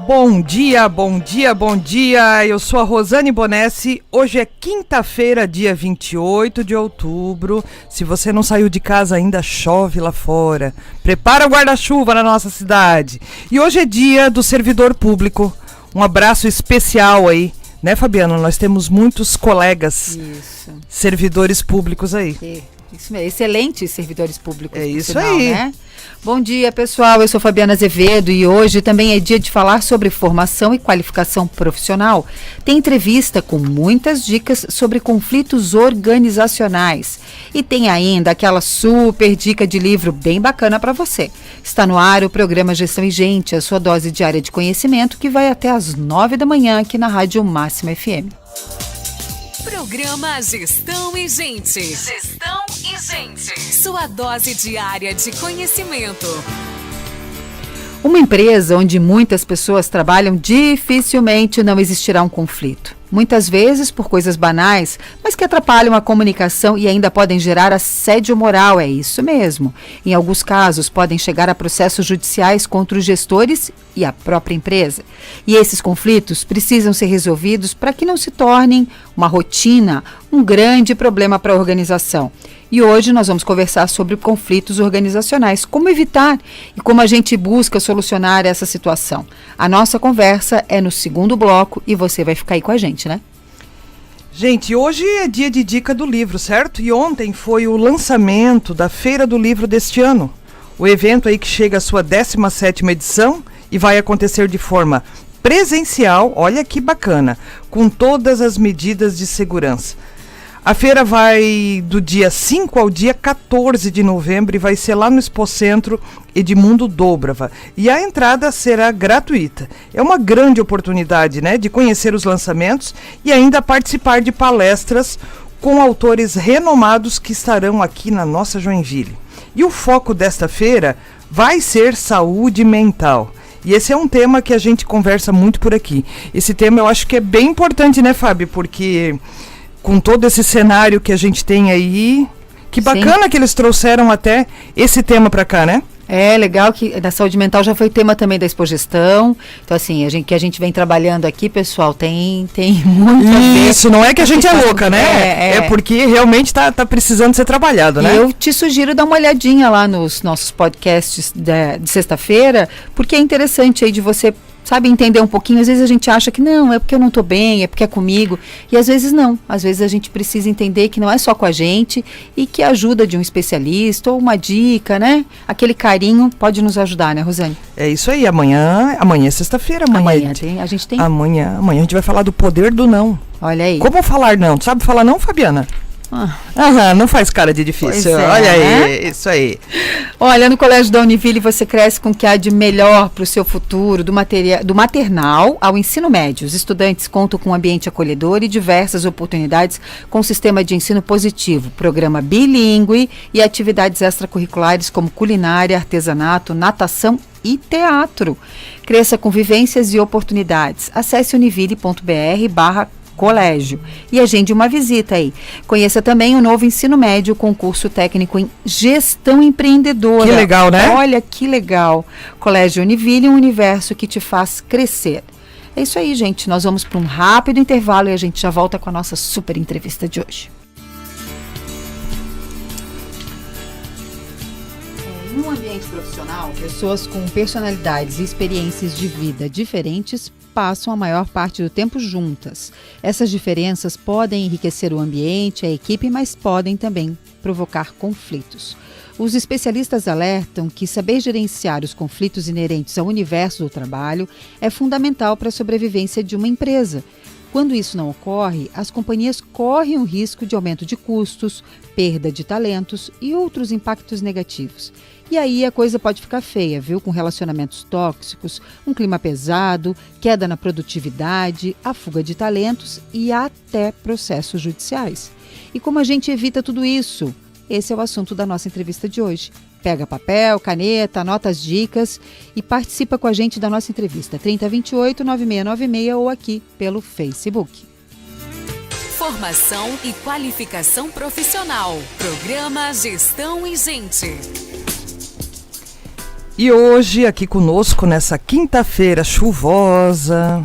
Bom dia, bom dia, bom dia. Eu sou a Rosane Bonessi. Hoje é quinta-feira, dia 28 de outubro. Se você não saiu de casa ainda, chove lá fora. Prepara o guarda-chuva na nossa cidade. E hoje é dia do servidor público. Um abraço especial aí, né, Fabiano? Nós temos muitos colegas servidores públicos aí. Isso mesmo, excelentes servidores públicos. É isso sinal, aí. Né? Bom dia, pessoal. Eu sou Fabiana Azevedo e hoje também é dia de falar sobre formação e qualificação profissional. Tem entrevista com muitas dicas sobre conflitos organizacionais. E tem ainda aquela super dica de livro bem bacana para você. Está no ar o programa Gestão e Gente, a sua dose diária de conhecimento que vai até às 9 da manhã aqui na Rádio Máxima FM. Programa Gestão e Gente. Gestão e Gente. Sua dose diária de conhecimento. Uma empresa onde muitas pessoas trabalham, dificilmente não existirá um conflito. Muitas vezes por coisas banais, mas que atrapalham a comunicação e ainda podem gerar assédio moral, é isso mesmo. Em alguns casos, podem chegar a processos judiciais contra os gestores e a própria empresa. E esses conflitos precisam ser resolvidos para que não se tornem uma rotina, um grande problema para a organização. E hoje nós vamos conversar sobre conflitos organizacionais, como evitar e como a gente busca solucionar essa situação. A nossa conversa é no segundo bloco e você vai ficar aí com a gente, né? Gente, hoje é dia de dica do livro, certo? E ontem foi o lançamento da Feira do Livro deste ano. O evento aí que chega à sua 17ª edição e vai acontecer de forma presencial, olha que bacana, com todas as medidas de segurança. A feira vai do dia 5 ao dia 14 de novembro e vai ser lá no Expocentro Edmundo Dôbrava. E a entrada será gratuita. É uma grande oportunidade, né, de conhecer os lançamentos e ainda participar de palestras com autores renomados que estarão aqui na nossa Joinville. E o foco desta feira vai ser saúde mental. E esse é um tema que a gente conversa muito por aqui. Esse tema eu acho que é bem importante, né, Fábio? Porque com todo esse cenário que a gente tem aí, que bacana. Sim. Que eles trouxeram até esse tema para cá, né? É legal que da saúde mental já foi tema também da Expogestão. Então, assim, que a gente vem trabalhando aqui, pessoal, tem muito a ver. Isso, não é que a gente é louca, né? É porque realmente tá precisando ser trabalhado, né? Eu te sugiro dar uma olhadinha lá nos nossos podcasts de sexta-feira, porque é interessante aí de você, sabe, entender um pouquinho. Às vezes a gente acha que não, é porque eu não estou bem, é porque é comigo. E às vezes não. Às vezes a gente precisa entender que não é só com a gente e que a ajuda de um especialista ou uma dica, né? Aquele carinho pode nos ajudar, né, Rosane? É isso aí. Amanhã é sexta-feira. Amanhã a gente tem. Amanhã a gente vai falar do poder do não. Olha aí. Como falar não? Tu sabe falar não, Fabiana? Não faz cara de difícil. Olha aí, né? Isso aí. Olha, no Colégio da Univille você cresce com o que há de melhor para o seu futuro, do maternal ao ensino médio. Os estudantes contam com um ambiente acolhedor e diversas oportunidades com sistema de ensino positivo, programa bilíngue e atividades extracurriculares como culinária, artesanato, natação e teatro. Cresça com vivências e oportunidades. Acesse univille.br/colégio e agende uma visita aí. Conheça também o novo ensino médio, concurso técnico em gestão empreendedora. Que legal, né? Olha que legal. Colégio Univille, um universo que te faz crescer. É isso aí, gente. Nós vamos para um rápido intervalo e a gente já volta com a nossa super entrevista de hoje. Em um ambiente profissional, pessoas com personalidades e experiências de vida diferentes passam a maior parte do tempo juntas. Essas diferenças podem enriquecer o ambiente, a equipe, mas podem também provocar conflitos. Os especialistas alertam que saber gerenciar os conflitos inerentes ao universo do trabalho é fundamental para a sobrevivência de uma empresa. Quando isso não ocorre, as companhias correm o risco de aumento de custos, perda de talentos e outros impactos negativos. E aí a coisa pode ficar feia, viu? Com relacionamentos tóxicos, um clima pesado, queda na produtividade, a fuga de talentos e até processos judiciais. E como a gente evita tudo isso? Esse é o assunto da nossa entrevista de hoje. Pega papel, caneta, anota as dicas e participa com a gente da nossa entrevista 3028-9696 ou aqui pelo Facebook. Formação e qualificação profissional. Programa Gestão e Gente. E hoje, aqui conosco, nessa quinta-feira chuvosa,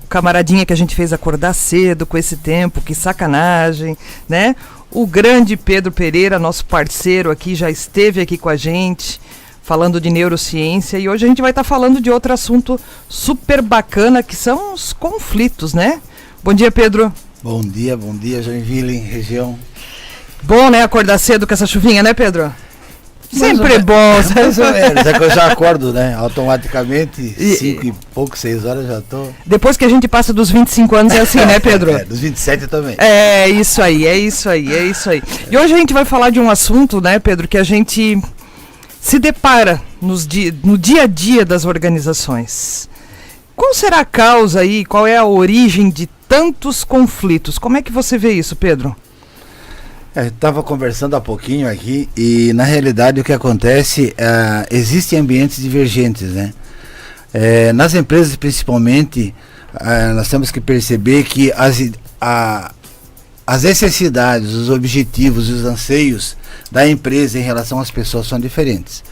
o camaradinha que a gente fez acordar cedo com esse tempo, que sacanagem, né? O grande Pedro Pereira, nosso parceiro aqui, já esteve aqui com a gente, falando de neurociência, e hoje a gente vai estar falando de outro assunto super bacana, que são os conflitos, né? Bom dia, Pedro. Bom dia, Joinville, região. Bom, né, acordar cedo com essa chuvinha, né, Pedro? Sempre bom. Mais ou menos, é que eu já acordo, né, automaticamente, 5 e pouco, 6 horas já tô. Depois que a gente passa dos 25 anos é assim, né, Pedro? Dos 27 também. É isso aí. E hoje a gente vai falar de um assunto, né, Pedro, que a gente se depara no dia a dia das organizações. Qual será a causa aí, qual é a origem de tantos conflitos? Como é que você vê isso, Pedro? Estava conversando há pouquinho aqui e na realidade o que acontece, existem ambientes divergentes, né? Nas empresas principalmente, nós temos que perceber que as necessidades, os objetivos e os anseios da empresa em relação às pessoas são diferentes.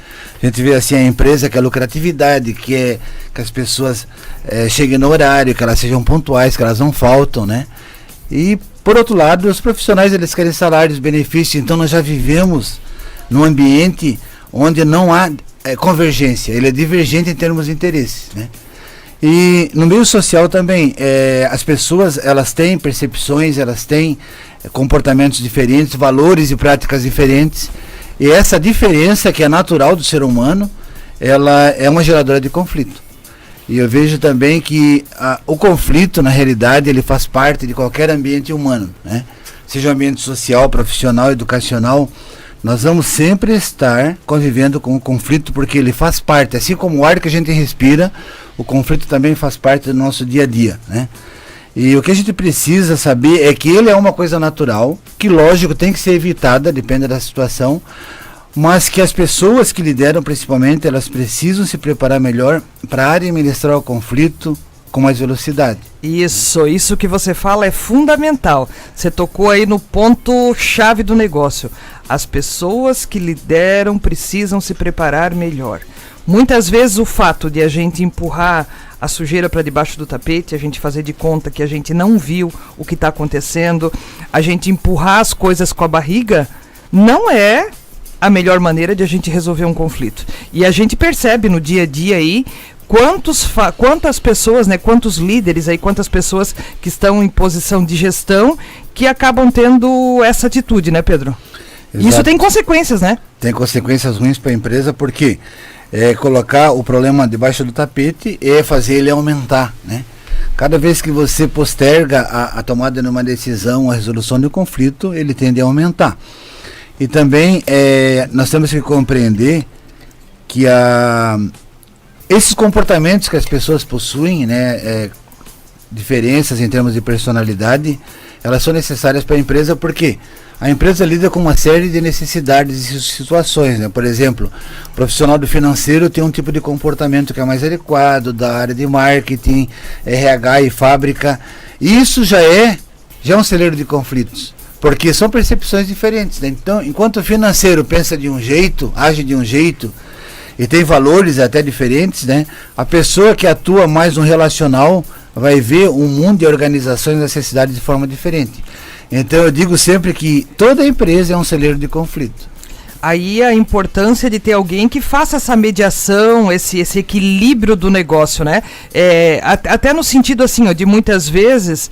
A gente vê assim a empresa que a lucratividade, que as pessoas cheguem no horário, que elas sejam pontuais, que elas não faltam, né? E por outro lado, os profissionais eles querem salários, benefícios, então nós já vivemos num ambiente onde não há convergência, ele é divergente em termos de interesses, né? E no meio social também, as pessoas elas têm percepções, elas têm comportamentos diferentes, valores e práticas diferentes, e essa diferença que é natural do ser humano, ela é uma geradora de conflito. E eu vejo também que o conflito, na realidade, ele faz parte de qualquer ambiente humano, né? Seja um ambiente social, profissional, educacional, nós vamos sempre estar convivendo com o conflito porque ele faz parte, assim como o ar que a gente respira, o conflito também faz parte do nosso dia a dia, né? E o que a gente precisa saber é que ele é uma coisa natural, que lógico tem que ser evitada, depende da situação, mas que as pessoas que lideram principalmente, elas precisam se preparar melhor para administrar o conflito com mais velocidade. Isso que você fala é fundamental. Você tocou aí no ponto-chave do negócio. As pessoas que lideram precisam se preparar melhor. Muitas vezes o fato de a gente empurrar a sujeira para debaixo do tapete, a gente fazer de conta que a gente não viu o que está acontecendo, a gente empurrar as coisas com a barriga, não é a melhor maneira de a gente resolver um conflito. E a gente percebe no dia a dia aí quantas pessoas, né, quantos líderes aí, quantas pessoas que estão em posição de gestão que acabam tendo essa atitude, né, Pedro? Exato. Isso tem consequências, né? Tem consequências ruins para a empresa porque colocar o problema debaixo do tapete é fazer ele aumentar, né? Cada vez que você posterga a tomada de uma decisão, a resolução de um conflito, ele tende a aumentar. E também nós temos que compreender que esses comportamentos que as pessoas possuem, né, diferenças em termos de personalidade, elas são necessárias para a empresa porque a empresa lida com uma série de necessidades e situações, né? Por exemplo, o profissional do financeiro tem um tipo de comportamento que é mais adequado, da área de marketing, RH e fábrica. E isso já é um celeiro de conflitos. Porque são percepções diferentes, né? Então, enquanto o financeiro pensa de um jeito, age de um jeito, e tem valores até diferentes, né? A pessoa que atua mais no relacional vai ver um mundo de organizações e necessidades de forma diferente. Então eu digo sempre que toda empresa é um celeiro de conflito. Aí a importância de ter alguém que faça essa mediação, esse equilíbrio do negócio, né? Até no sentido assim, ó, de muitas vezes,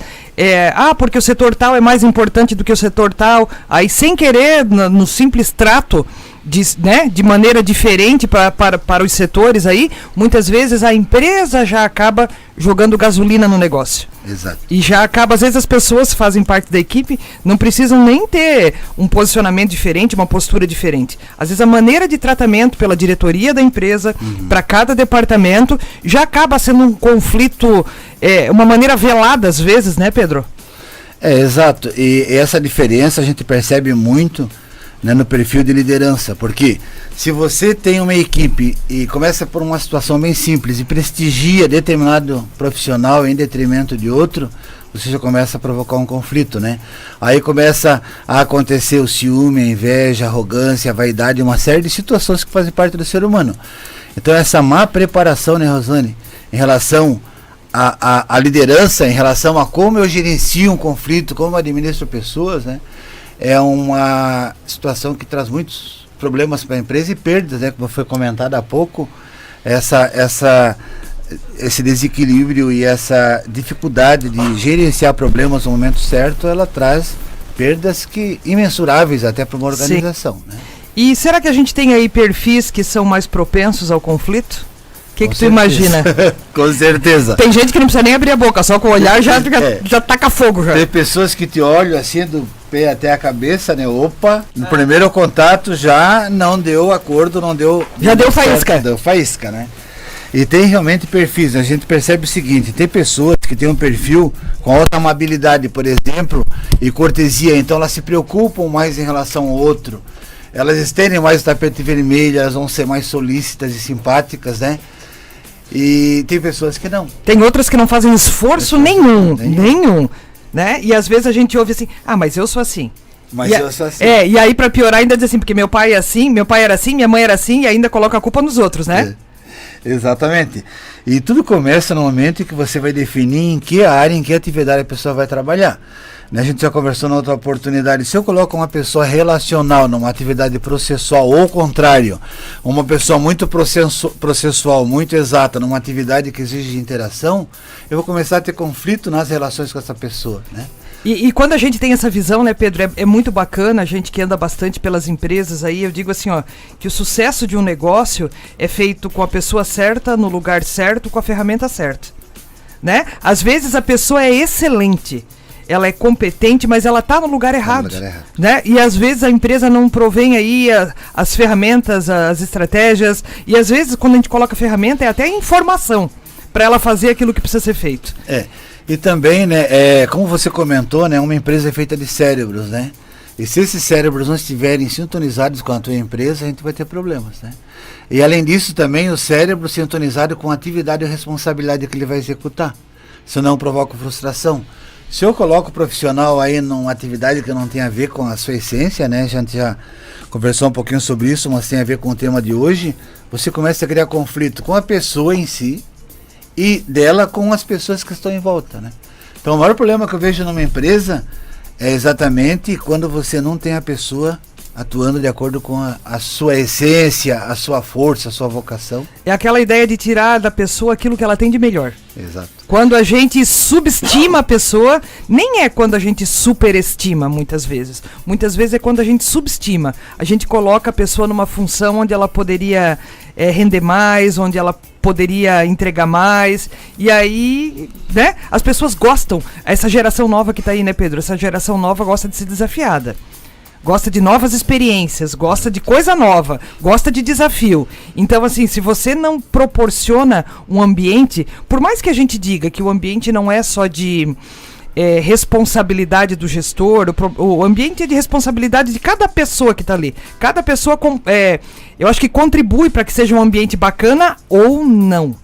porque o setor tal é mais importante do que o setor tal, aí sem querer, no simples trato, de maneira diferente para os setores aí, muitas vezes a empresa já acaba jogando gasolina no negócio. Exato. E já acaba, às vezes as pessoas fazem parte da equipe, não precisam nem ter um posicionamento diferente, uma postura diferente. Às vezes a maneira de tratamento pela diretoria da empresa, para cada departamento, já acaba sendo um conflito, uma maneira velada às vezes, né, Pedro? Exato. E essa diferença a gente percebe muito, né, no perfil de liderança, porque se você tem uma equipe e começa por uma situação bem simples e prestigia determinado profissional em detrimento de outro, você já começa a provocar um conflito, né? Aí começa a acontecer o ciúme, a inveja, a arrogância, a vaidade, uma série de situações que fazem parte do ser humano. Então essa má preparação, né, Rosane, em relação à liderança, em relação a como eu gerencio um conflito, como eu administro pessoas, né, é uma situação que traz muitos problemas para a empresa e perdas, né, como foi comentado há pouco, esse desequilíbrio e essa dificuldade de gerenciar problemas no momento certo, ela traz perdas imensuráveis até para uma organização, né? E será que a gente tem aí perfis que são mais propensos ao conflito? O que tu imagina? Com certeza. Tem gente que não precisa nem abrir a boca, só com o olhar já taca fogo já. Tem pessoas que te olham assim do pé até a cabeça, né? Opa, no primeiro contato já não deu acordo, já deu faísca. Deu faísca, né? E tem realmente perfis, a gente percebe o seguinte, tem pessoas que têm um perfil com alta amabilidade, por exemplo, e cortesia, então elas se preocupam mais em relação ao outro, elas estendem mais o tapete vermelho, elas vão ser mais solícitas e simpáticas, né? E tem pessoas que não. Tem outras que não fazem esforço nenhum, né? E às vezes a gente ouve assim, mas eu sou assim. Mas eu sou assim. E aí pra piorar ainda diz assim, porque meu pai é assim, meu pai era assim, minha mãe era assim, e ainda coloca a culpa nos outros, né? Exatamente. E tudo começa no momento em que você vai definir em que área, em que atividade a pessoa vai trabalhar. A gente já conversou na outra oportunidade. Se eu coloco uma pessoa relacional numa atividade processual, ou ao contrário, uma pessoa muito processual, muito exata, numa atividade que exige interação, eu vou começar a ter conflito nas relações com essa pessoa, né? E quando a gente tem essa visão, né, Pedro, é muito bacana, a gente que anda bastante pelas empresas aí, eu digo assim, que o sucesso de um negócio é feito com a pessoa certa, no lugar certo, com a ferramenta certa, né? Às vezes a pessoa é excelente, ela é competente, mas ela está no lugar errado, né? E às vezes a empresa não provém aí as ferramentas, as estratégias, e às vezes quando a gente coloca a ferramenta é até informação para ela fazer aquilo que precisa ser feito. E também, né, como você comentou, né, uma empresa é feita de cérebros, né? E se esses cérebros não estiverem sintonizados com a tua empresa, a gente vai ter problemas, né? E além disso também o cérebro sintonizado com a atividade e responsabilidade que ele vai executar. Senão provoca frustração. Se eu coloco o profissional aí numa atividade que não tem a ver com a sua essência, né? A gente já conversou um pouquinho sobre isso, mas tem a ver com o tema de hoje. Você começa a criar conflito com a pessoa em si e dela com as pessoas que estão em volta, né? Então o maior problema que eu vejo numa empresa é exatamente quando você não tem a pessoa atuando de acordo com a sua essência, a sua força, a sua vocação. É aquela ideia de tirar da pessoa aquilo que ela tem de melhor. Exato. Quando a gente subestima a pessoa, nem é quando a gente superestima muitas vezes. Muitas vezes é quando a gente subestima. A gente coloca a pessoa numa função onde ela poderia render mais, onde ela poderia entregar mais. E aí, né, as pessoas gostam. Essa geração nova que está aí, né, Pedro? Essa geração nova gosta de ser desafiada. Gosta de novas experiências, gosta de coisa nova, gosta de desafio. Então, assim, se você não proporciona um ambiente, por mais que a gente diga que o ambiente não é só de responsabilidade do gestor, o ambiente é de responsabilidade de cada pessoa que está ali. Cada pessoa, eu acho que contribui para que seja um ambiente bacana ou não,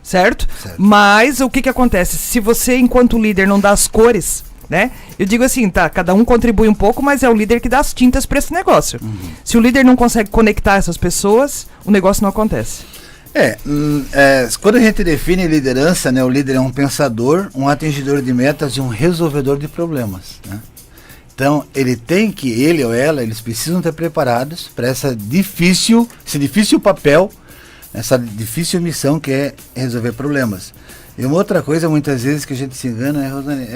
certo? Mas o que acontece? Se você, enquanto líder, não dá as cores, né? Eu digo assim, tá, cada um contribui um pouco, mas é o líder que dá as tintas para esse negócio. Se o líder não consegue conectar essas pessoas, o negócio não acontece. Quando a gente define liderança, né, o líder é um pensador, um atingidor de metas e um resolvedor de problemas, né? Então ele ou ela, eles precisam estar preparados para esse difícil papel, essa difícil missão que é resolver problemas. E uma outra coisa, muitas vezes, que a gente se engana, né, Rosane,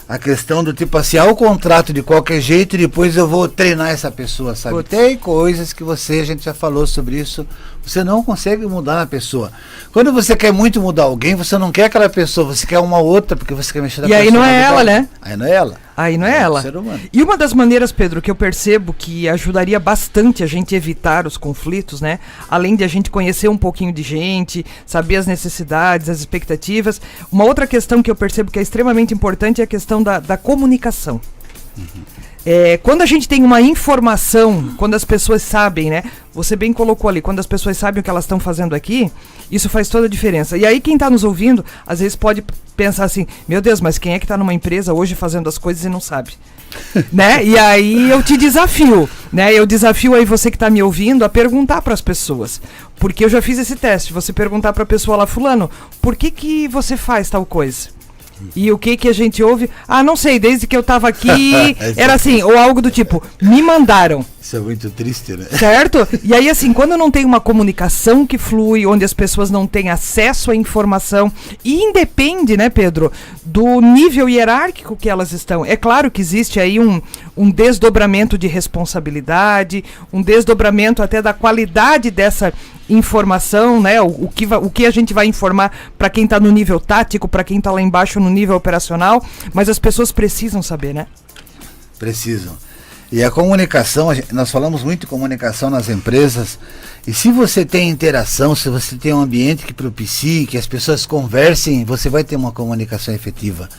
a questão do tipo assim, o contrato de qualquer jeito e depois eu vou treinar essa pessoa, sabe? Tem coisas que a gente já falou sobre isso, você não consegue mudar a pessoa. Quando você quer muito mudar alguém, você não quer aquela pessoa, você quer uma outra, porque você quer mexer na pessoa. E aí não é ela, né? Aí não é ela. Aí não é ela. Ser humano. E uma das maneiras, Pedro, que eu percebo que ajudaria bastante a gente evitar os conflitos, né? Além de a gente conhecer um pouquinho de gente, saber as necessidades, as expectativas. Uma outra questão que eu percebo que é extremamente importante é a questão da comunicação. Quando a gente tem uma informação, quando as pessoas sabem, né? você bem colocou ali, quando as pessoas sabem o que elas estão fazendo aqui, isso faz toda a diferença. E aí quem está nos ouvindo, às vezes pode pensar assim, meu Deus, mas quem é que está numa empresa hoje fazendo as coisas e não sabe? Né? E aí eu te desafio, né? Eu desafio aí você que está me ouvindo a perguntar para as pessoas, porque eu já fiz esse teste, você perguntar para a pessoa lá, fulano, por que você faz tal coisa? E o que a gente ouve? Ah, não sei, desde que eu tava aqui, era assim, ou algo do tipo, me mandaram. Isso é muito triste, né? Certo? E aí, assim, quando não tem uma comunicação que flui, onde as pessoas não têm acesso à informação, e independe, né, Pedro, do nível hierárquico que elas estão. É claro que existe aí um desdobramento de responsabilidade, um desdobramento até da qualidade dessa informação, né? O que a gente vai informar para quem está no nível tático, para quem está lá embaixo no nível operacional, mas as pessoas precisam saber, né? Precisam. E a comunicação, nós falamos muito de comunicação nas empresas, e se você tem interação, se você tem um ambiente que propicie, que as pessoas conversem, você vai ter uma comunicação efetiva.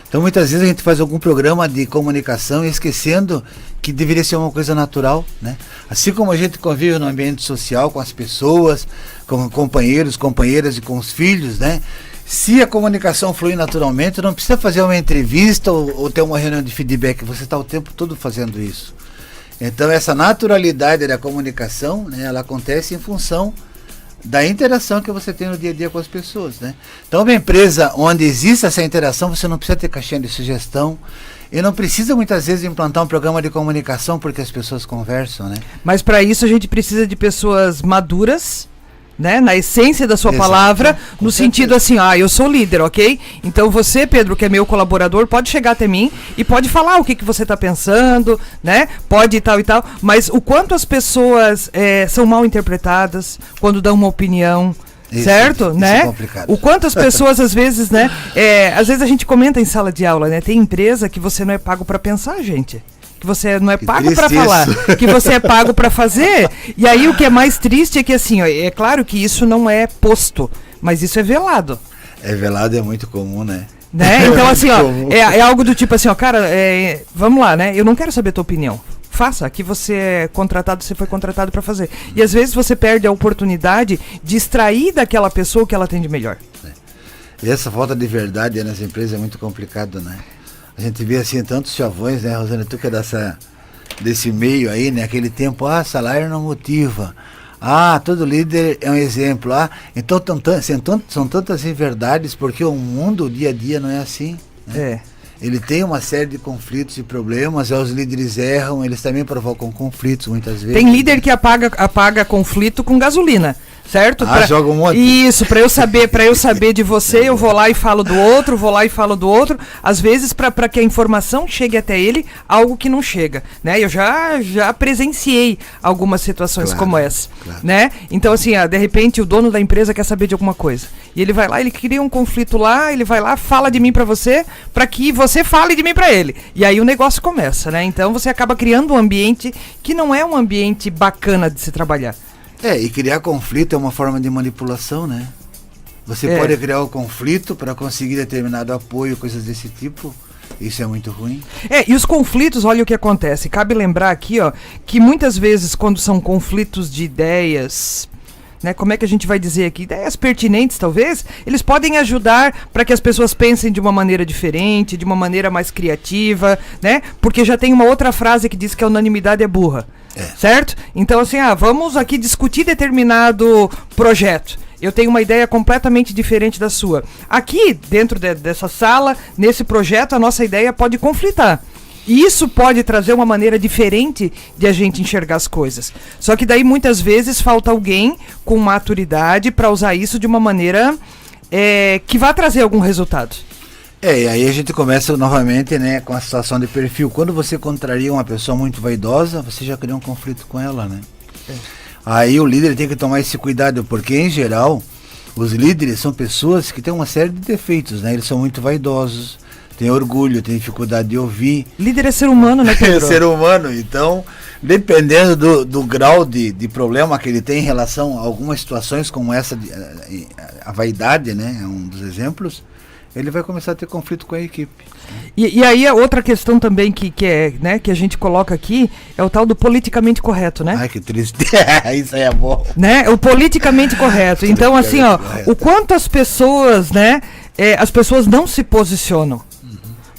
Então muitas vezes a gente faz algum programa de comunicação esquecendo que deveria ser uma coisa natural, né? Assim como a gente convive no ambiente social com as pessoas, com companheiros, companheiras e com os filhos, né? Se a comunicação flui naturalmente, não precisa fazer uma entrevista ou ter uma reunião de feedback, você está o tempo todo fazendo isso. Então essa naturalidade da comunicação, né, ela acontece em função da interação que você tem no dia a dia com as pessoas, né? Então uma empresa onde existe essa interação, você não precisa ter caixinha de sugestão e não precisa muitas vezes implantar um programa de comunicação porque as pessoas conversam, né? Mas para isso a gente precisa de pessoas maduras, né, na essência da sua palavra, no sentido assim, eu sou líder, ok? Então você, Pedro, que é meu colaborador, pode chegar até mim e pode falar o que você está pensando, né? Pode e tal, mas o quanto as pessoas são mal interpretadas quando dão uma opinião, certo? Isso né? É complicado. O quanto as pessoas às vezes, né? Às vezes a gente comenta em sala de aula, né? Tem empresa que você não é pago para pensar, gente. Que você não é pago para falar, que você é pago para fazer. E aí o que é mais triste é que assim, é claro que isso não é posto, mas isso é velado. É velado, é muito comum, né? Então assim, é algo do tipo assim, cara, vamos lá, né? Eu não quero saber a tua opinião. Faça, aqui você é contratado, você foi contratado para fazer. E às vezes você perde a oportunidade de extrair daquela pessoa o que ela tem de melhor. E essa falta de verdade nas empresas é muito complicado, né? A gente vê assim tantos chavões, né, Rosana? Tu que é desse meio aí, né? Aquele tempo, salário não motiva. Todo líder é um exemplo. Então são tantas inverdades, porque o mundo, o dia a dia não é assim, né? Ele tem uma série de conflitos e problemas, os líderes erram, eles também provocam conflitos muitas vezes. Tem líder que apaga conflito com gasolina. Certo? Joga um monte. Isso, para eu saber de você, eu vou lá e falo do outro, às vezes para que a informação chegue até ele, algo que não chega, né? Eu já presenciei algumas situações como essa, né? Então assim, de repente o dono da empresa quer saber de alguma coisa, e ele vai lá, ele cria um conflito lá, ele vai lá, fala de mim para você, para que você fale de mim para ele, e aí o negócio começa, né? Então você acaba criando um ambiente que não é um ambiente bacana de se trabalhar. E criar conflito é uma forma de manipulação, né? Você pode criar o conflito para conseguir determinado apoio, coisas desse tipo. Isso é muito ruim. E os conflitos, olha o que acontece. Cabe lembrar aqui, que muitas vezes quando são conflitos de ideias, né, como é que a gente vai dizer aqui? Ideias pertinentes, talvez, eles podem ajudar para que as pessoas pensem de uma maneira diferente, de uma maneira mais criativa, né? Porque já tem uma outra frase que diz que a unanimidade é burra. Certo? Então assim, vamos aqui discutir determinado projeto. Eu tenho uma ideia completamente diferente da sua. Aqui, dentro dessa sala, nesse projeto, a nossa ideia pode conflitar. E isso pode trazer uma maneira diferente de a gente enxergar as coisas. Só que daí, muitas vezes, falta alguém com maturidade para usar isso de uma maneira que vá trazer algum resultado. E aí a gente começa novamente, né, com a situação de perfil. Quando você contraria uma pessoa muito vaidosa, você já cria um conflito com ela, né? Aí o líder tem que tomar esse cuidado, porque em geral, os líderes são pessoas que têm uma série de defeitos, né? Eles são muito vaidosos, têm orgulho, têm dificuldade de ouvir. Líder é ser humano, né, Pedro? É ser humano, então, dependendo do grau de problema que ele tem em relação a algumas situações como essa, a vaidade, né, é um dos exemplos, ele vai começar a ter conflito com a equipe. E aí a outra questão também que é, né, que a gente coloca aqui é o tal do politicamente correto, né? Ai, que triste. Isso aí é bom. Né? O politicamente correto. Então, assim, ó, o quanto as pessoas, né, as pessoas não se posicionam.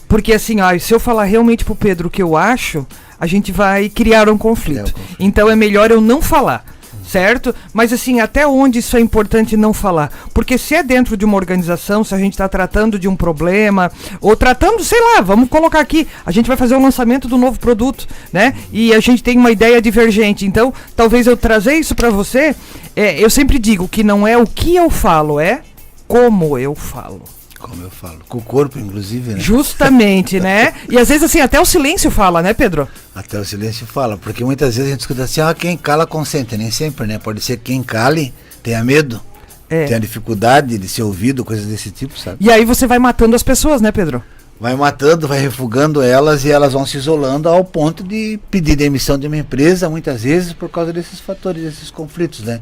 Porque assim, ó, se eu falar realmente pro Pedro o que eu acho, a gente vai criar um conflito. Então é melhor eu não falar. Certo? Mas assim, até onde isso é importante não falar? Porque se é dentro de uma organização, se a gente está tratando de um problema, ou tratando, sei lá, vamos colocar aqui, a gente vai fazer o lançamento do novo produto, né? E a gente tem uma ideia divergente. Então, talvez eu trazer isso para você, eu sempre digo que não é o que eu falo, é como eu falo. Como eu falo, com o corpo, inclusive, né? Justamente, né? E às vezes, assim, até o silêncio fala, né, Pedro? Até o silêncio fala, porque muitas vezes a gente escuta assim, quem cala consente, nem sempre, né? Pode ser que quem cale tenha medo, tenha dificuldade de ser ouvido, coisas desse tipo, sabe? E aí você vai matando as pessoas, né, Pedro? Vai matando, vai refugando elas e elas vão se isolando ao ponto de pedir demissão de uma empresa, muitas vezes por causa desses fatores, desses conflitos, né?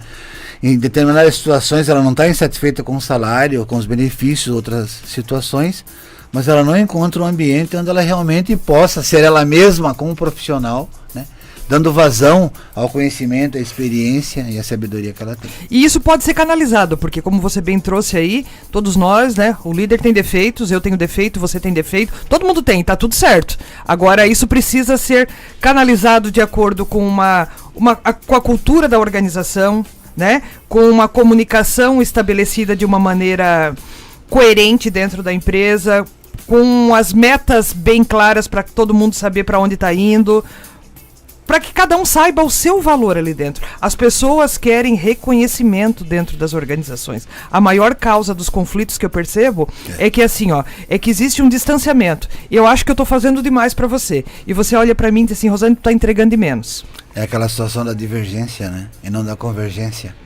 Em determinadas situações ela não está insatisfeita com o salário, com os benefícios, outras situações, mas ela não encontra um ambiente onde ela realmente possa ser ela mesma como profissional, né? Dando vazão ao conhecimento, à experiência e à sabedoria que ela tem. E isso pode ser canalizado, porque como você bem trouxe aí, todos nós, né, o líder tem defeitos, eu tenho defeito, você tem defeito, todo mundo tem, tá tudo certo. Agora isso precisa ser canalizado de acordo com com a cultura da organização, né, com uma comunicação estabelecida de uma maneira coerente dentro da empresa, com as metas bem claras para todo mundo saber para onde está indo, para que cada um saiba o seu valor ali dentro. As pessoas querem reconhecimento dentro das organizações. A maior causa dos conflitos que eu percebo é que assim, ó, é que existe um distanciamento. Eu acho que eu estou fazendo demais para você. E você olha para mim e diz assim, Rosane, tu tá entregando de menos. É aquela situação da divergência, né? E não da convergência.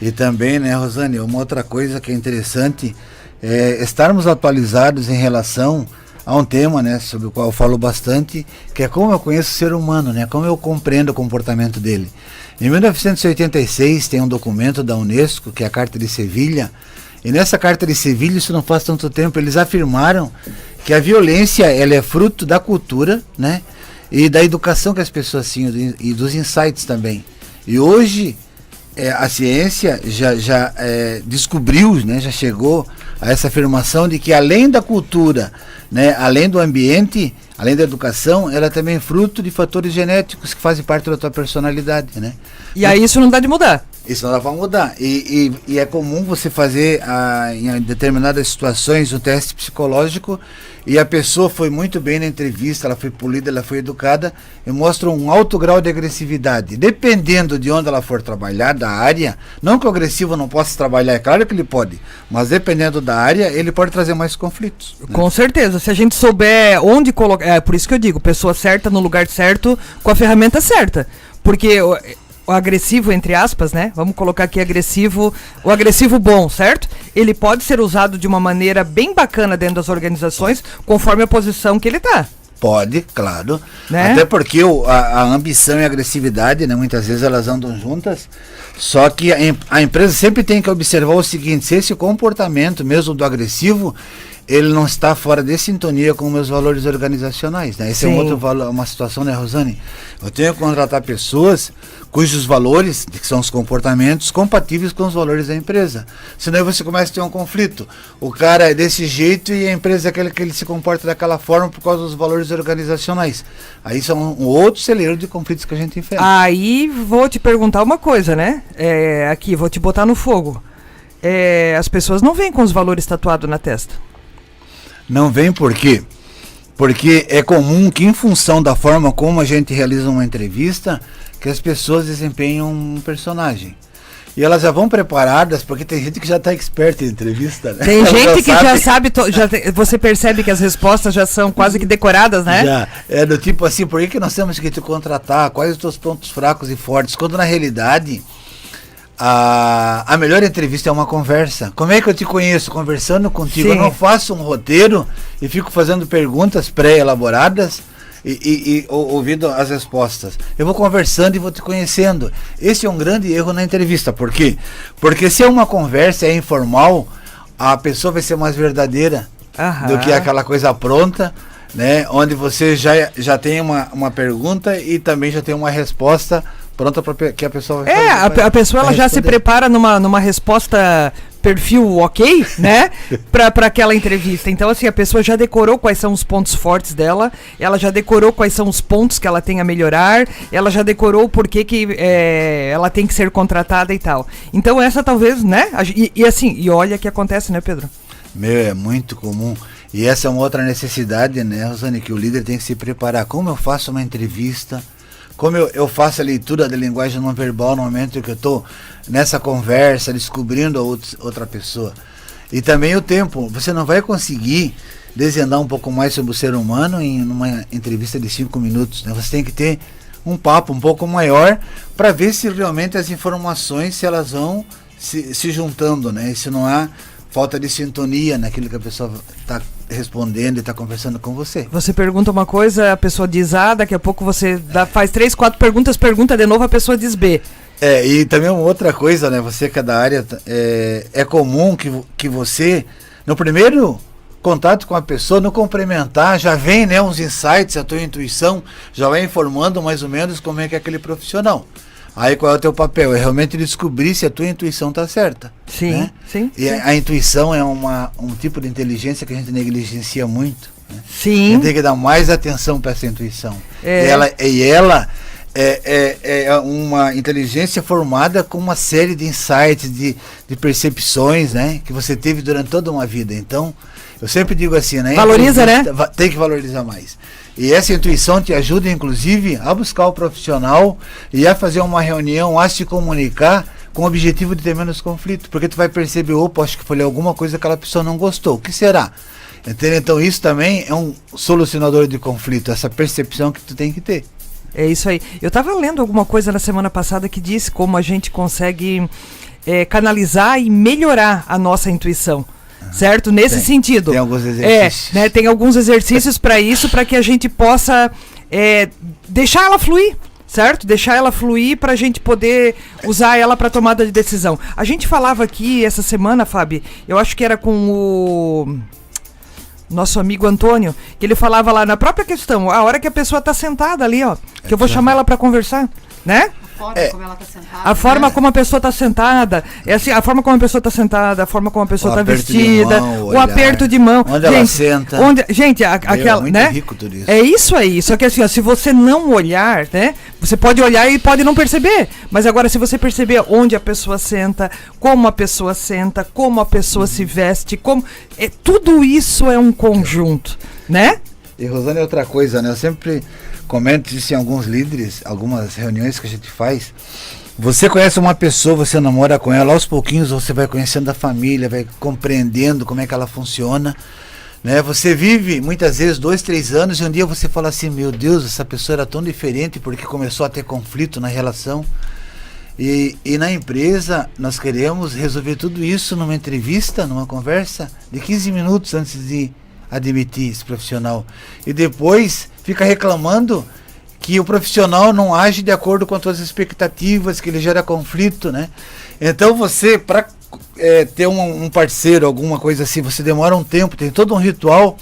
E também, né, Rosane, uma outra coisa que é interessante é estarmos atualizados em relação a um tema, né, sobre o qual eu falo bastante, que é como eu conheço o ser humano, né, como eu compreendo o comportamento dele. Em 1986 tem um documento da Unesco, que é a Carta de Sevilha, e nessa Carta de Sevilha, isso não faz tanto tempo, eles afirmaram que a violência ela é fruto da cultura, né, e da educação que as pessoas tinham e dos insights também. E hoje a ciência já descobriu, né, já chegou a essa afirmação de que além da cultura, né, além do ambiente, além da educação, ela também é fruto de fatores genéticos que fazem parte da tua personalidade, né? E aí isso não dá de mudar. Isso não dá para mudar. E é comum você fazer em determinadas situações um teste psicológico e a pessoa foi muito bem na entrevista, ela foi polida, ela foi educada e mostra um alto grau de agressividade. Dependendo de onde ela for trabalhar, da área, não que o agressivo não possa trabalhar, é claro que ele pode, mas dependendo da área, ele pode trazer mais conflitos. Né? Com certeza, se a gente souber onde colocar, é por isso que eu digo, pessoa certa no lugar certo, com a ferramenta certa. Porque o agressivo, entre aspas, né? Vamos colocar aqui agressivo, o agressivo bom, certo? Ele pode ser usado de uma maneira bem bacana dentro das organizações, conforme a posição que ele tá. Pode, claro. Né? Até porque a ambição e a agressividade, né, muitas vezes elas andam juntas. Só que a empresa sempre tem que observar o seguinte: se esse comportamento mesmo do agressivo, ele não está fora de sintonia com meus valores organizacionais, né? Esse é um outro valor, uma situação, né, Rosane? Eu tenho que contratar pessoas cujos valores, que são os comportamentos, compatíveis com os valores da empresa. Senão você começa a ter um conflito. O cara é desse jeito e a empresa quer que ele se comporte daquela forma por causa dos valores organizacionais. Aí são um outro celeiro de conflitos que a gente enfrenta. Aí vou te perguntar uma coisa, né? Aqui, vou te botar no fogo. As pessoas não vêm com os valores tatuados na testa. Não vem por quê? Porque é comum que, em função da forma como a gente realiza uma entrevista, que as pessoas desempenham um personagem. E elas já vão preparadas, porque tem gente que já está experta em entrevista, né? Tem gente que já sabe, você percebe que as respostas já são quase que decoradas, né? Já, é do tipo assim, por que nós temos que te contratar? Quais os teus pontos fracos e fortes? Quando na realidade a melhor entrevista é uma conversa. Como é que eu te conheço? Conversando contigo. Sim. Eu não faço um roteiro e fico fazendo perguntas pré-elaboradas e ouvindo as respostas. Eu vou conversando e vou te conhecendo. Esse é um grande erro na entrevista. Por quê? Porque se é uma conversa, é informal, a pessoa vai ser mais verdadeira Aham. do que aquela coisa pronta, né? Onde você já tem uma pergunta e também já tem uma resposta pronta para que a pessoa vai fazer, a pessoa ela já se prepara numa resposta perfil ok, né? Para aquela entrevista. Então, assim, a pessoa já decorou quais são os pontos fortes dela, ela já decorou quais são os pontos que ela tem a melhorar, ela já decorou o porquê que ela tem que ser contratada e tal. Então, essa talvez, né? E olha que acontece, né, Pedro? É muito comum. E essa é uma outra necessidade, né, Rosane, que o líder tem que se preparar. Como eu faço uma entrevista, como eu faço a leitura da linguagem não verbal no momento que eu estou nessa conversa, descobrindo a outra pessoa. E também o tempo. Você não vai conseguir desvendar um pouco mais sobre o ser humano em uma entrevista de 5 minutos. Né? Você tem que ter um papo um pouco maior para ver se realmente as informações, se elas vão se juntando, né? E se não há falta de sintonia naquilo que a pessoa está respondendo e está conversando com você. Você pergunta uma coisa, a pessoa diz A, daqui a pouco você faz 3, 4 perguntas, pergunta de novo, a pessoa diz B. E também uma outra coisa, né? Você que é da área, é comum que você, no primeiro contato com a pessoa, no cumprimentar, já vem, né, uns insights, a tua intuição já vai informando mais ou menos como é que é aquele profissional. Aí qual é o teu papel? É realmente descobrir se a tua intuição está certa. Sim, né? sim. E a intuição é um tipo de inteligência que a gente negligencia muito. Né? Sim. A gente tem que dar mais atenção para essa intuição. E ela é uma inteligência formada com uma série de insights, de percepções, né? Que você teve durante toda uma vida. Então, eu sempre digo assim, né? Valoriza, né? Tem que valorizar mais. E essa intuição te ajuda, inclusive, a buscar o profissional e a fazer uma reunião, a se comunicar com o objetivo de ter menos conflito. Porque tu vai perceber, opa, acho que falei alguma coisa que aquela pessoa não gostou. O que será? Entendeu? Então isso também é um solucionador de conflito, essa percepção que tu tem que ter. É isso aí. Eu estava lendo alguma coisa na semana passada que disse como a gente consegue canalizar e melhorar a nossa intuição. Certo? Nesse sentido. Tem alguns exercícios. Né, tem alguns exercícios para isso, para que a gente possa deixar ela fluir. Certo? Deixar ela fluir para a gente poder usar ela para tomada de decisão. A gente falava aqui essa semana, Fábio, eu acho que era com o nosso amigo Antônio, que ele falava lá na própria questão, a hora que a pessoa está sentada ali, ó, que eu vou chamar ela para conversar, né? Como ela tá sentada, a forma como a pessoa está sentada, assim, a forma como a pessoa está sentada, a forma como a pessoa está vestida, o aperto de mão, onde ela senta. Aquela, muito né? rico tudo isso. É isso aí. Só que assim, ó, se você não olhar, né? Você pode olhar e pode não perceber. Mas agora, se você perceber onde a pessoa senta, como a pessoa se veste, tudo isso é um conjunto, né? E Rosane, outra coisa, né? Eu sempre comento isso em alguns líderes, algumas reuniões que a gente faz. Você conhece uma pessoa, você namora com ela, aos pouquinhos você vai conhecendo a família, vai compreendendo como é que ela funciona, né? Você vive muitas vezes 2, 3 anos e um dia você fala assim, meu Deus, essa pessoa era tão diferente porque começou a ter conflito na relação. E na empresa nós queremos resolver tudo isso numa entrevista, numa conversa de 15 minutos antes de admitir esse profissional. E depois fica reclamando que o profissional não age de acordo com as suas expectativas, que ele gera conflito, né? Então você, para ter um parceiro, alguma coisa assim, você demora um tempo, tem todo um ritual.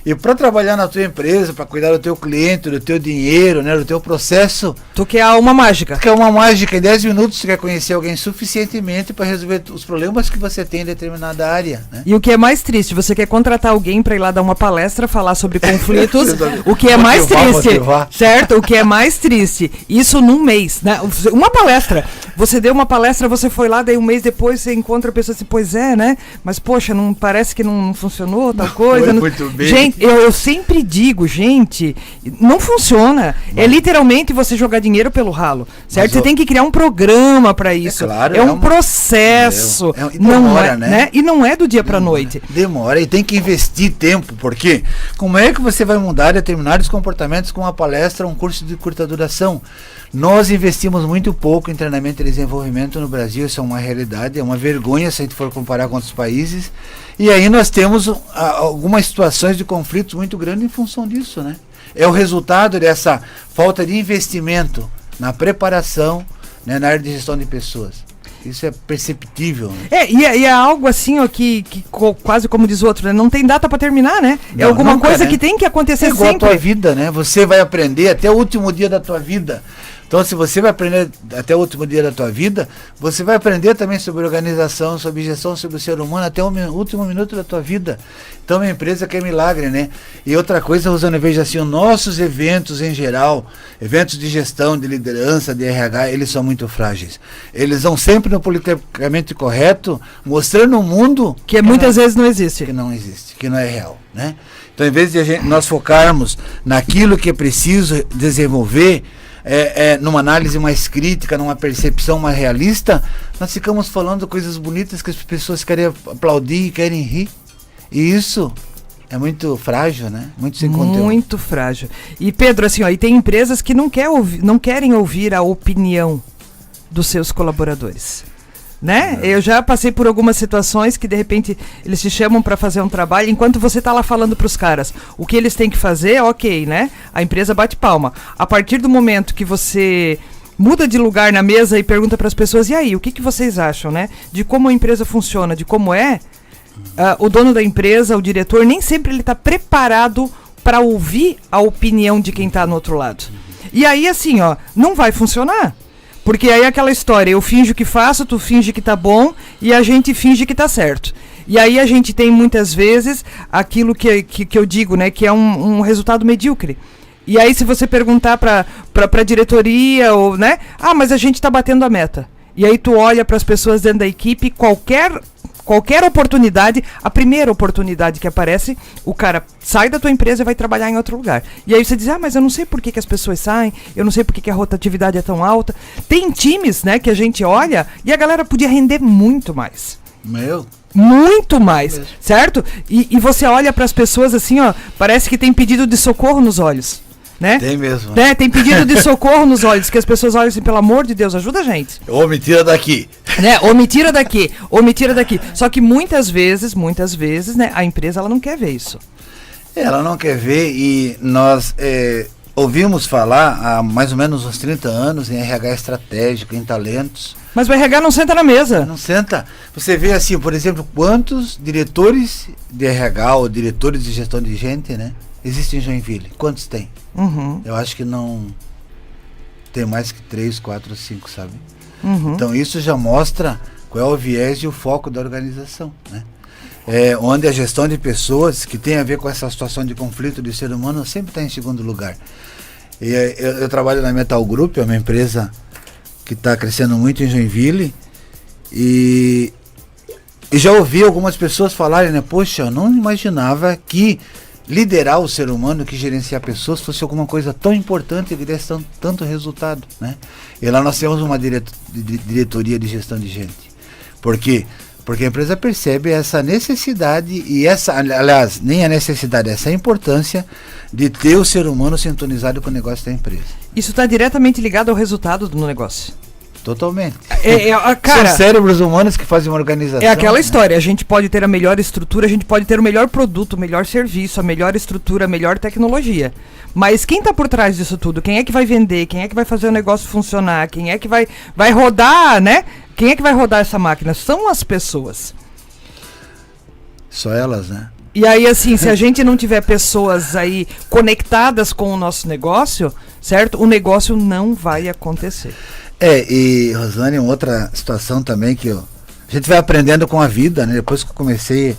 E para trabalhar na tua empresa, para cuidar do teu cliente, do teu dinheiro, né, do teu processo... Tu quer uma mágica. Tu quer uma mágica. Em 10 minutos tu quer conhecer alguém suficientemente para resolver os problemas que você tem em determinada área. Né? E o que é mais triste, você quer contratar alguém para ir lá dar uma palestra, falar sobre conflitos, o que é mais triste, certo? O que é mais triste, isso num mês, né? Uma palestra. Você deu uma palestra, você foi lá, daí um mês depois você encontra a pessoa assim, pois é, né? Mas poxa, não parece que não funcionou tal coisa. Foi muito bem. Gente, eu sempre digo, gente, não funciona. É literalmente você jogar dinheiro pelo ralo, certo? Você tem que criar um programa para isso. Claro, é um processo. Demora, né? E não é do dia para noite. Demora e tem que investir tempo, porque como é que você vai mudar determinados comportamentos com uma palestra, um curso de curta duração? Nós investimos muito pouco em treinamento e desenvolvimento no Brasil, isso é uma realidade, é uma vergonha se a gente for comparar com outros países. E aí nós temos algumas situações de conflitos muito grandes em função disso, né? É o resultado dessa falta de investimento na preparação, né, na área de gestão de pessoas. Isso é perceptível. Né? E é algo assim, ó, que quase como diz o outro, né? Não tem data para terminar, né? Não, é alguma nunca, coisa né? que tem que acontecer igual sempre. a tua vida, né? Você vai aprender até o último dia da tua vida. Então, se você vai aprender até o último dia da tua vida, você vai aprender também sobre organização, sobre gestão, sobre o ser humano até o último minuto da tua vida. Então, uma empresa que é milagre, né? E outra coisa, Rosana, veja assim, os nossos eventos em geral, eventos de gestão, de liderança, de RH, eles são muito frágeis. Eles vão sempre no politicamente correto, mostrando o mundo que muitas vezes não existe. Que não existe, que não é real, né? Então, em vez de nós focarmos naquilo que é preciso desenvolver, numa análise mais crítica, numa percepção mais realista, nós ficamos falando coisas bonitas que as pessoas querem aplaudir e querem rir. E isso é muito frágil, né? Muito sem conteúdo. Muito frágil. E Pedro, assim, ó, e tem empresas que não querem ouvir a opinião dos seus colaboradores. Né? Eu já passei por algumas situações que de repente eles te chamam para fazer um trabalho, enquanto você tá lá falando para os caras o que eles têm que fazer, ok, né? A empresa bate palma. A partir do momento que você muda de lugar na mesa e pergunta para as pessoas, e aí, o que vocês acham, né? De como a empresa funciona, de como é, o dono da empresa, o diretor, nem sempre ele está preparado para ouvir a opinião de quem está no outro lado. E aí, assim, ó, não vai funcionar. Porque aí é aquela história, eu finjo que faço, tu finge que tá bom e a gente finge que tá certo. E aí a gente tem muitas vezes aquilo que eu digo, né, que é um resultado medíocre. E aí se você perguntar pra diretoria, ou, né, mas a gente tá batendo a meta. E aí tu olha para as pessoas dentro da equipe, qualquer oportunidade, a primeira oportunidade que aparece, o cara sai da tua empresa e vai trabalhar em outro lugar. E aí você diz, mas eu não sei por que as pessoas saem, eu não sei por que a rotatividade é tão alta. Tem times, né, que a gente olha e a galera podia render muito mais. Muito mais, certo? E você olha para as pessoas assim, ó, parece que tem pedido de socorro nos olhos. Né? Tem mesmo. Né? Tem pedido de socorro nos olhos, que as pessoas olham assim, pelo amor de Deus, ajuda a gente. Ou me tira daqui. Né? Ou me tira daqui, ou me tira daqui. Só que muitas vezes, né, a empresa ela não quer ver isso. Ela não quer ver e nós ouvimos falar há mais ou menos uns 30 anos em RH estratégico, em talentos. Mas o RH não senta na mesa. Não senta. Você vê assim, por exemplo, quantos diretores de RH ou diretores de gestão de gente, né? Existem em Joinville. Quantos tem? Uhum. Eu acho que não tem mais que 3, 4, 5, sabe? Uhum. Então isso já mostra qual é o viés e o foco da organização, né? Onde a gestão de pessoas, que tem a ver com essa situação de conflito de ser humano, sempre está em segundo lugar. E eu trabalho na Metal Group, é uma empresa que está crescendo muito em Joinville, e já ouvi algumas pessoas falarem, né? Poxa, eu não imaginava que liderar o ser humano, que gerenciar pessoas, fosse alguma coisa tão importante e que desse tanto resultado, né? E lá nós temos uma diretoria de gestão de gente. Por quê? Porque a empresa percebe essa necessidade e aliás, nem a necessidade, essa importância de ter o ser humano sintonizado com o negócio da empresa. Isso está diretamente ligado ao resultado do negócio. Totalmente. Cara, são cérebros humanos que fazem uma organização. É aquela história, a gente pode ter a melhor estrutura, a gente pode ter o melhor produto, o melhor serviço, a melhor estrutura, a melhor tecnologia. Mas quem está por trás disso tudo? Quem é que vai vender? Quem é que vai fazer o negócio funcionar? Quem é que vai rodar, né? Quem é que vai rodar essa máquina? São as pessoas. Só elas, né? E aí, assim, se a gente não tiver pessoas aí conectadas com o nosso negócio, certo? O negócio não vai acontecer. E Rosane, outra situação também que a gente vai aprendendo com a vida, né? Depois que eu comecei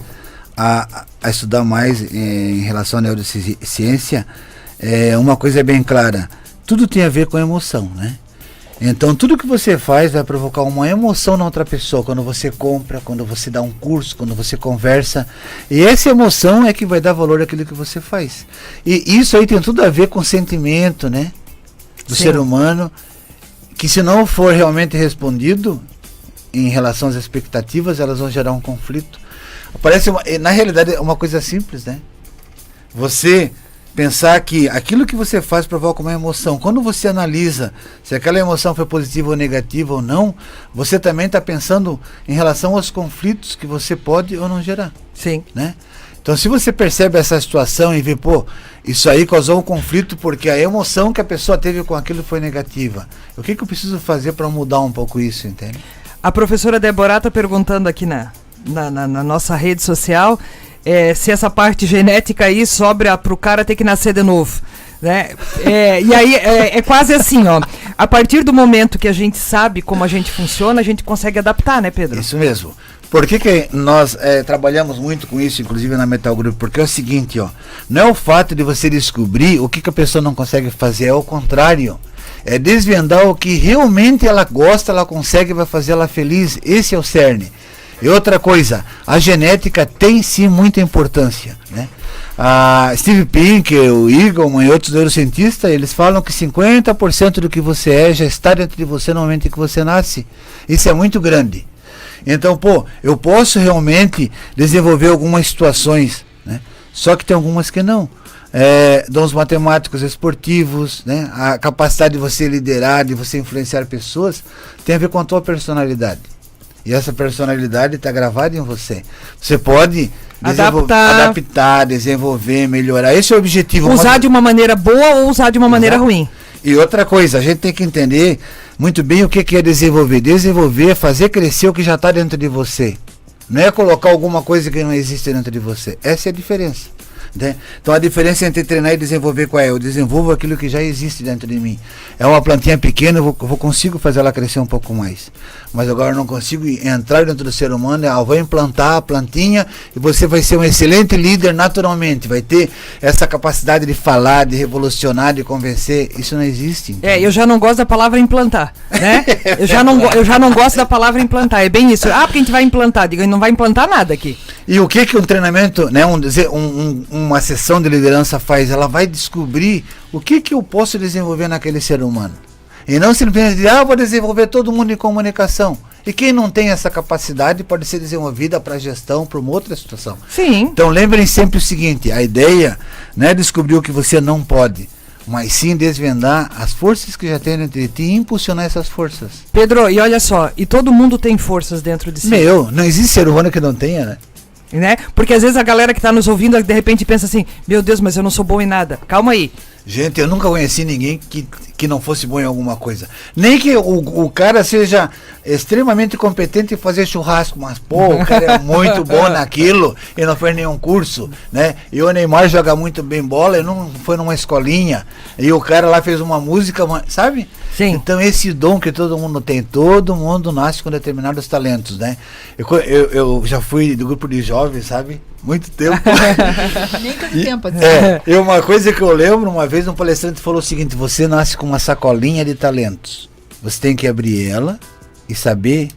a estudar mais em relação à neurociência, uma coisa é bem clara, tudo tem a ver com emoção, né? Então tudo que você faz vai provocar uma emoção na outra pessoa, quando você compra, quando você dá um curso, quando você conversa, e essa emoção é que vai dar valor àquilo que você faz. E isso aí tem tudo a ver com o sentimento, né? Do ser humano, que se não for realmente respondido em relação às expectativas, elas vão gerar um conflito. Na realidade é uma coisa simples, né? Você pensar que aquilo que você faz provoca uma emoção. Quando você analisa se aquela emoção foi positiva ou negativa ou não, você também está pensando em relação aos conflitos que você pode ou não gerar. Sim. Né? Então, se você percebe essa situação e vê, isso aí causou um conflito porque a emoção que a pessoa teve com aquilo foi negativa. O que eu preciso fazer para mudar um pouco isso, entende? A professora Débora está perguntando aqui na nossa rede social se essa parte genética aí sobra para o cara ter que nascer de novo. Né? E aí é quase assim, ó. A partir do momento que a gente sabe como a gente funciona, a gente consegue adaptar, né, Pedro? Isso mesmo. Por que nós trabalhamos muito com isso, inclusive na Metal Group? Porque é o seguinte, ó, não é o fato de você descobrir o que a pessoa não consegue fazer, é o contrário. É desvendar o que realmente ela gosta, ela consegue e vai fazer ela feliz. Esse é o cerne. E outra coisa, a genética tem sim muita importância, né? A Steve Pink, o Eagleman e outros neurocientistas, eles falam que 50% do que você é já está dentro de você no momento em que você nasce. Isso é muito grande. Então, eu posso realmente desenvolver algumas situações, né? Só que tem algumas que não. Dons matemáticos esportivos, né? A capacidade de você liderar, de você influenciar pessoas, tem a ver com a tua personalidade. E essa personalidade está gravada em você. Você pode adaptar, desenvolver, melhorar. Esse é o objetivo. Usar de uma maneira boa ou usar de uma maneira ruim. E outra coisa, a gente tem que entender muito bem o que é desenvolver. Desenvolver é fazer crescer o que já está dentro de você. Não é colocar alguma coisa que não existe dentro de você. Essa é a diferença. Né? Então a diferença entre treinar e desenvolver qual é? Eu desenvolvo aquilo que já existe dentro de mim. É uma plantinha pequena, eu consigo fazer ela crescer um pouco mais. Mas agora eu não consigo entrar dentro do ser humano, eu vou implantar a plantinha e você vai ser um excelente líder naturalmente. Vai ter essa capacidade de falar, de revolucionar, de convencer. Isso não existe. Então. Eu já não gosto da palavra implantar, né? eu já não gosto da palavra implantar. É bem isso. Porque a gente vai implantar. Digo, não vai implantar nada aqui. E o que um treinamento, né, uma sessão de liderança faz? Ela vai descobrir o que eu posso desenvolver naquele ser humano. E não simplesmente dizer, vou desenvolver todo mundo em comunicação. E quem não tem essa capacidade pode ser desenvolvida para gestão, para uma outra situação. Sim. Então lembrem sempre o seguinte, a ideia não é descobrir o que você não pode, mas sim desvendar as forças que já tem dentro de ti e impulsionar essas forças. Pedro, e olha só, e todo mundo tem forças dentro de si. Não existe ser humano que não tenha, né? Porque às vezes a galera que está nos ouvindo de repente pensa assim, meu Deus, mas eu não sou bom em nada. Calma aí. Gente, eu nunca conheci ninguém que não fosse bom em alguma coisa. Nem que o cara seja extremamente competente em fazer churrasco, mas o cara é muito bom naquilo e não fez nenhum curso, né? E o Neymar joga muito bem bola e não foi numa escolinha. E o cara lá fez uma música, sabe? Sim. Então esse dom que todo mundo tem, todo mundo nasce com determinados talentos, né? Eu já fui do grupo de jovens, sabe? Muito tempo. Nem todo tempo. Assim. E uma coisa que eu lembro, uma vez um palestrante falou o seguinte, você nasce com uma sacolinha de talentos. Você tem que abrir ela e saber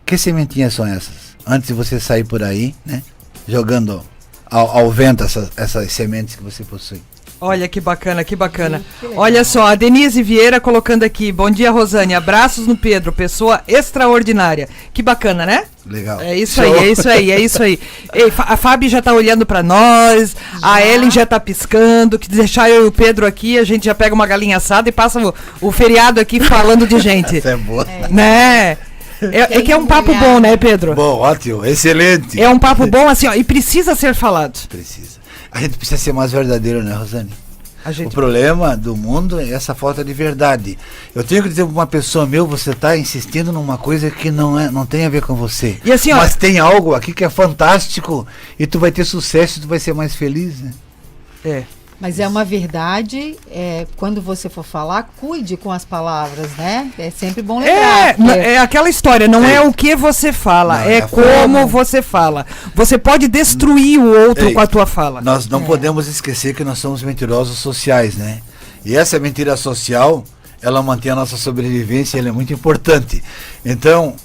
que sementinhas são essas. Antes de você sair por aí, né? Jogando ao vento essas sementes que você possui. Olha que bacana, que bacana. Olha só, a Denise Vieira colocando aqui, bom dia Rosane, abraços no Pedro, pessoa extraordinária. Que bacana, né? Legal. É isso aí, é isso aí, é isso aí. Ei, a Fábio já tá olhando pra nós, a Ellen já tá piscando, que deixar eu e o Pedro aqui, a gente já pega uma galinha assada e passa o feriado aqui falando de gente. Essa é boa. Né? É que é um papo bom, né, Pedro? Bom, ótimo, excelente. É um papo bom assim, ó, e precisa ser falado. Precisa. A gente precisa ser mais verdadeiro, né, Rosane? O problema do mundo é essa falta de verdade. Eu tenho que dizer para uma pessoa, você está insistindo numa coisa que não tem a ver com você. E assim, mas tem algo aqui que é fantástico e tu vai ter sucesso, tu vai ser mais feliz, né? Mas é uma verdade, quando você for falar, cuide com as palavras, né? É sempre bom lembrar. É aquela história, não é o que você fala, não, é como você fala. Você pode destruir o outro com a tua fala. Nós não podemos esquecer que nós somos mentirosos sociais, né? E essa mentira social, ela mantém a nossa sobrevivência, ela é muito importante. Então,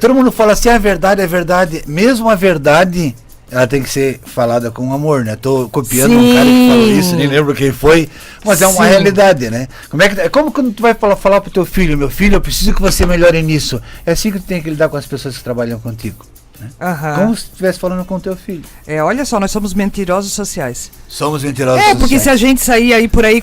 todo mundo fala assim, a verdade é verdade, mesmo a verdade... ela tem que ser falada com amor, né? Tô copiando um cara que falou isso, nem lembro quem foi, mas é uma realidade, né? Como quando tu vai falar pro teu filho, meu filho, eu preciso que você melhore nisso. É assim que tu tem que lidar com as pessoas que trabalham contigo. Né? Como se estivesse falando com o teu filho. Olha só, nós somos mentirosos sociais. Somos mentirosos sociais. Porque se a gente sair aí por aí,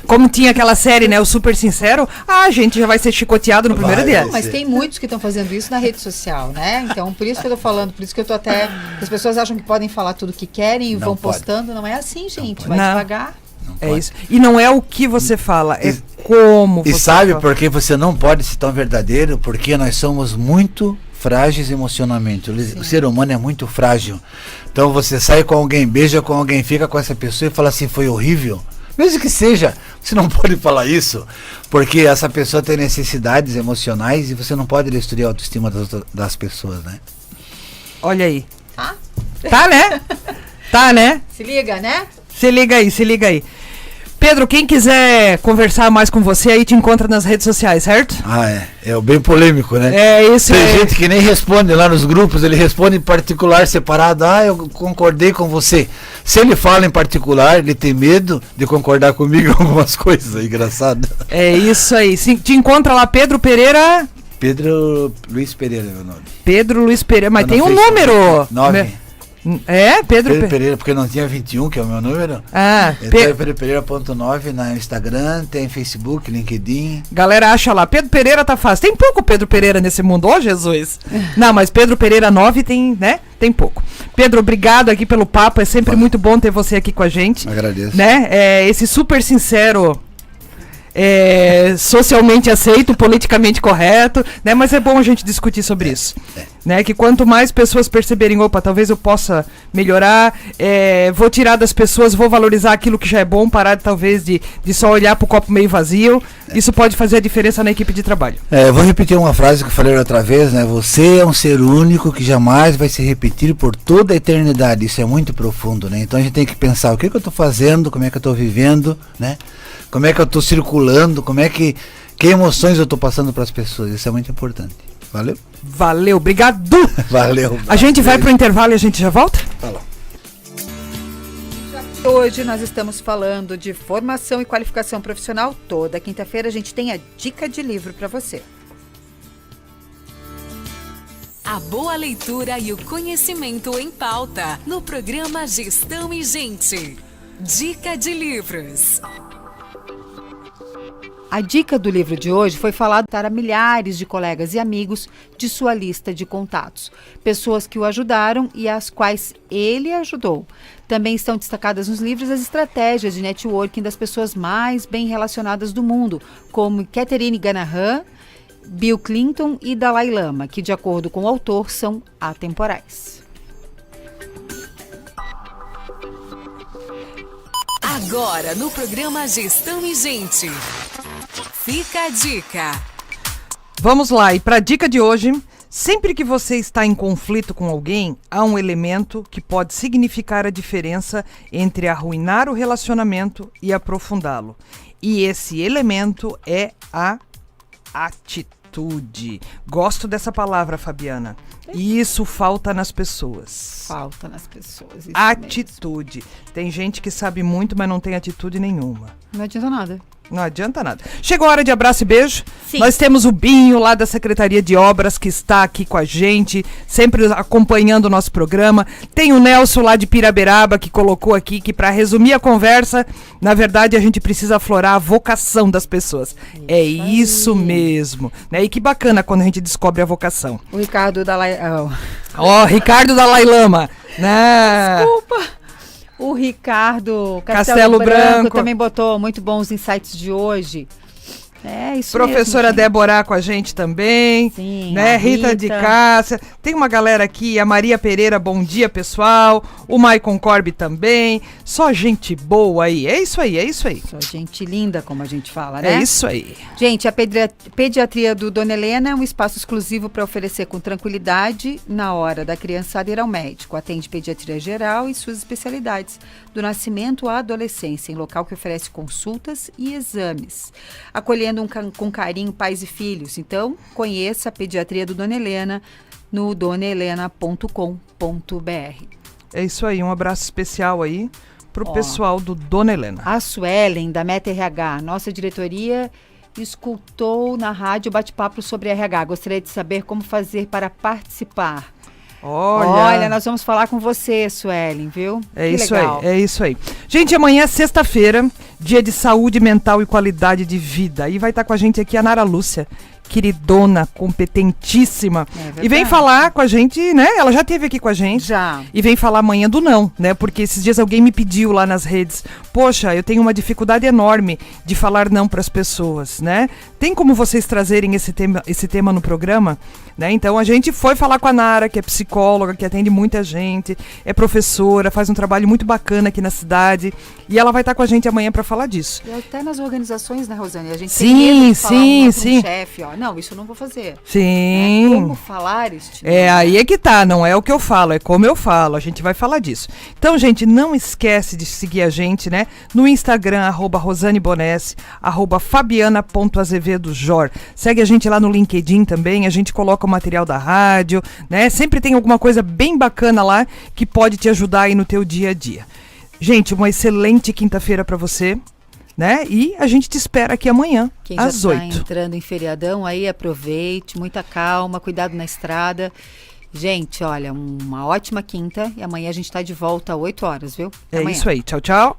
como tinha aquela série, né? O Super Sincero, a gente já vai ser chicoteado no primeiro dia. Mas tem muitos que estão fazendo isso na rede social, né? Então, por isso que eu tô falando, por isso que eu tô até... As pessoas acham que podem falar tudo o que querem e vão postando. Não é assim, gente. Vai devagar. Não É pode. isso. E não é o que você fala, é como você E sabe fala. por que você não pode ser tão verdadeiro? Porque nós somos muito frágeis emocionalmente. O ser humano é muito frágil. Então você sai com alguém, beija com alguém, fica com essa pessoa e fala assim, foi horrível. Mesmo que seja, você não pode falar isso, porque essa pessoa tem necessidades emocionais e você não pode destruir a autoestima das pessoas, né? Olha aí. Tá? Tá, né? Tá, né? Se liga, né? Se liga aí, se liga aí. Pedro, quem quiser conversar mais com você aí te encontra nas redes sociais, certo? Ah, é bem polêmico, né? É isso Tem aí. gente que nem responde lá nos grupos, ele responde em particular, separado. Ah, eu concordei com você. Se ele fala em particular, ele tem medo de concordar comigo em algumas coisas, é engraçado. É isso aí. Te encontra lá, Pedro Pereira. Pedro Luiz Pereira é o nome. Pedro Luiz Pereira, mas Tá tem no um Facebook. número. 9. É, Pedro Pereira, porque não tinha 21, que é o meu número. Ah, Então é Pedro Pereira.9 no Instagram, tem Facebook, LinkedIn. galera acha lá, Pedro Pereira tá fácil. Tem pouco Pedro Pereira nesse mundo, ô Jesus. Não, mas Pedro Pereira 9 tem, né? Tem pouco. Pedro, obrigado aqui pelo papo, é sempre muito bom ter você aqui com a gente. Agradeço. Né? Esse super sincero, socialmente aceito, politicamente correto, né? Mas é bom a gente discutir sobre isso. Né? Que quanto mais pessoas perceberem, opa, talvez eu possa melhorar, vou tirar das pessoas, vou valorizar aquilo que já é bom, parar talvez de só olhar pro copo meio vazio. Isso pode fazer a diferença na equipe de trabalho. Eu vou repetir uma frase que eu falei outra vez, né? Você é um ser único que jamais vai se repetir por toda a eternidade. Isso é muito profundo, né? Então a gente tem que pensar o que eu tô fazendo, como é que eu tô vivendo, né? Como é que eu tô circulando, que emoções eu tô passando para as pessoas. Isso é muito importante. Valeu? Valeu, obrigado! Valeu. A gente vai pro intervalo e a gente já volta? Falou. Hoje nós estamos falando de formação e qualificação profissional. Toda quinta-feira a gente tem a dica de livro para você. A boa leitura e o conhecimento em pauta no programa Gestão e Gente. Dica de livros. A dica do livro de hoje foi falada para milhares de colegas e amigos de sua lista de contatos. Pessoas que o ajudaram e as quais ele ajudou. Também estão destacadas nos livros as estratégias de networking das pessoas mais bem relacionadas do mundo, como Catherine Ganahan, Bill Clinton e Dalai Lama, que, de acordo com o autor, são atemporais. Agora no programa Gestão e Gente. Fica a dica. Vamos lá, e para a dica de hoje, sempre que você está em conflito com alguém, há um elemento que pode significar a diferença entre arruinar o relacionamento e aprofundá-lo. E esse elemento é a atitude. Gosto dessa palavra, Fabiana. E isso falta nas pessoas. Falta nas pessoas. Isso Atitude. Tem gente que sabe muito, mas não tem atitude nenhuma. Não adianta nada. Não adianta nada. Chegou a hora de abraço e beijo. Sim. Nós temos o Binho lá da Secretaria de Obras que está aqui com a gente, sempre acompanhando o nosso programa. Tem o Nelson lá de Piraberaba que colocou aqui que, para resumir a conversa, na verdade a gente precisa aflorar a vocação das pessoas. É isso mesmo. Né? E que bacana quando a gente descobre a vocação. O Ricardo Dalai... Ricardo Dalai Lama. Né? Desculpa! O Ricardo Castelo Branco também botou muito bons insights de hoje. É isso Professora mesmo, Débora com a gente também. Sim, né? a Rita de Cássia. Tem uma galera aqui, a Maria Pereira, bom dia, pessoal. O Maicon Corby também. Só gente boa aí. É isso aí, é isso aí. Só gente linda, como a gente fala, né? É isso aí. Gente, a pediatria do Dona Helena é um espaço exclusivo para oferecer com tranquilidade na hora da criançada ir ao médico. Atende pediatria geral e suas especialidades, do nascimento à adolescência, em local que oferece consultas e exames, acolhendo com carinho pais e filhos. Então, conheça a pediatria do Dona Helena no donahelena.com.br. É isso aí, um abraço especial aí pro pessoal do Dona Helena. A Suelen, da Meta RH, nossa diretoria, escutou na rádio bate-papo sobre RH. Gostaria de saber como fazer para participar. Olha, nós vamos falar com você, Suelen, viu? É Que isso legal. aí, é isso aí. Gente, amanhã é sexta-feira, dia de saúde mental e qualidade de vida. E vai estar com a gente aqui a Nara Lúcia, queridona, competentíssima. verdade. E vem falar com a gente, né? Ela já esteve aqui com a gente. Já. E vem falar amanhã do não, né? Porque esses dias alguém me pediu lá nas redes, poxa, eu tenho uma dificuldade enorme de falar não para as pessoas, né? Tem como vocês trazerem esse tema no programa? Né? Então a gente foi falar com a Nara, que é psicóloga, que atende muita gente, é professora, faz um trabalho muito bacana aqui na cidade, e ela vai estar com a gente amanhã para falar disso. E até nas organizações, né, Rosane? A gente Sim, tem medo de falar sim, um sim. chefe, ó, não, isso eu não vou fazer. Sim. Né? Como falar este É, aí é que tá, não é o que eu falo, é como eu falo, a gente vai falar disso. Então, gente, não esquece de seguir a gente, né, no Instagram, @RosaneBonesse, @Fabiana.azevedojor. Segue a gente lá no LinkedIn também, a gente coloca o material da rádio, né, sempre tem alguma coisa bem bacana lá que pode te ajudar aí no teu dia a dia. Gente, uma excelente quinta-feira para você, né, e a gente te espera aqui amanhã, Quem às já 8. está entrando em feriadão, aí aproveite, muita calma, cuidado na estrada. Gente, olha, uma ótima quinta e amanhã a gente está de volta às 8 horas, viu? Até É amanhã. isso aí, tchau, tchau.